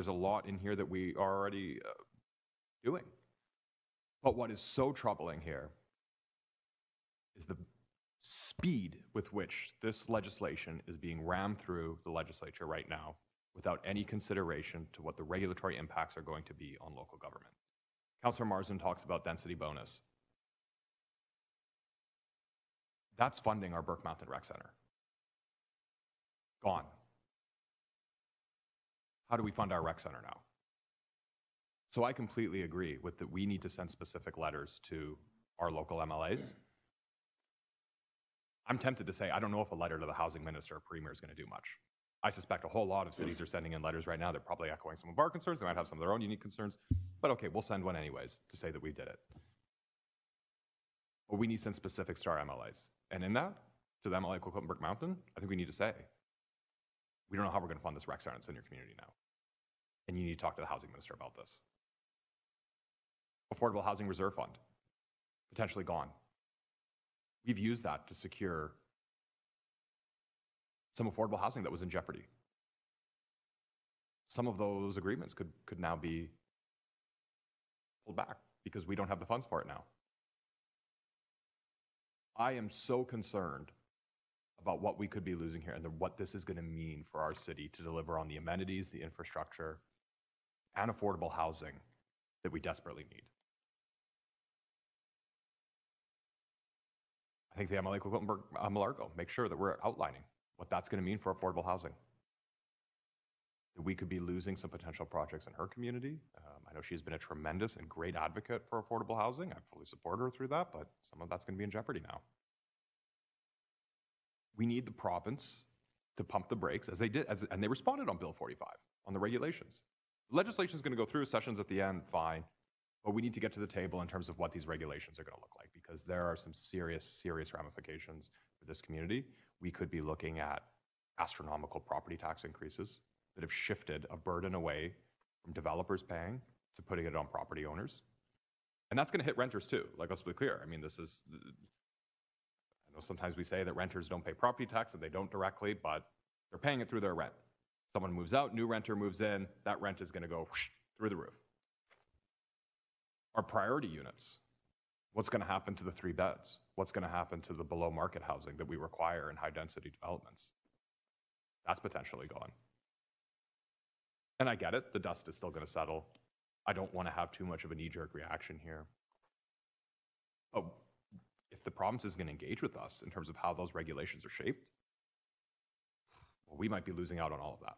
There's a lot in here that we are already doing. But what is so troubling here is the speed with which this legislation is being rammed through the legislature right now without any consideration to what the regulatory impacts are going to be on local government. Councillor Marsden talks about density bonus. That's funding our Burke Mountain Rec Centre. Gone. How do we fund our rec centre now? So I completely agree with that we need to send specific letters to our local MLAs. I'm tempted to say, I don't know if a letter to the housing minister or premier is going to do much. I suspect a whole lot of cities are sending in letters right now. They're probably echoing some of our concerns. They might have some of their own unique concerns. But okay, we'll send one anyways to say that we did it. But we need to send specifics to our MLAs. And in that, to the MLA Coquitlam Burke Mountain, I think we need to say, we don't know how we're going to fund this rec centre in your community now. And you need to talk to the housing minister about this. Affordable Housing Reserve Fund, potentially gone. We've used that to secure some affordable housing that was in jeopardy. Some of those agreements could now be pulled back because we don't have the funds for it now. I am so concerned about what we could be losing here and what this is going to mean for our city to deliver on the amenities, the infrastructure, and affordable housing that we desperately need. I think the MLA Coquitlam Malargo make sure that we're outlining what that's going to mean for affordable housing. That we could be losing some potential projects in her community. I know she's been a tremendous and great advocate for affordable housing. I fully support her through that, but some of that's going to be in jeopardy now. We need the province to pump the brakes as they did, and they responded on Bill 45 on the regulations. The legislation is going to go through sessions at the end, fine, but we need to get to the table in terms of what these regulations are going to look like because there are some serious ramifications for this community. We could be looking at astronomical property tax increases that have shifted a burden away from developers paying to putting it on property owners. And that's going to hit renters too. Like, let's be clear. I mean, I know sometimes we say that renters don't pay property tax and they don't directly, but they're paying it through their rent. Someone moves out, new renter moves in, that rent is going to go through the roof. Our priority units, what's going to happen to the 3 beds? What's going to happen to the below market housing that we require in high density developments? That's potentially gone. And I get it, the dust is still going to settle. I don't want to have too much of a knee-jerk reaction here. Oh, if the province is going to engage with us in terms of how those regulations are shaped, well, we might be losing out on all of that.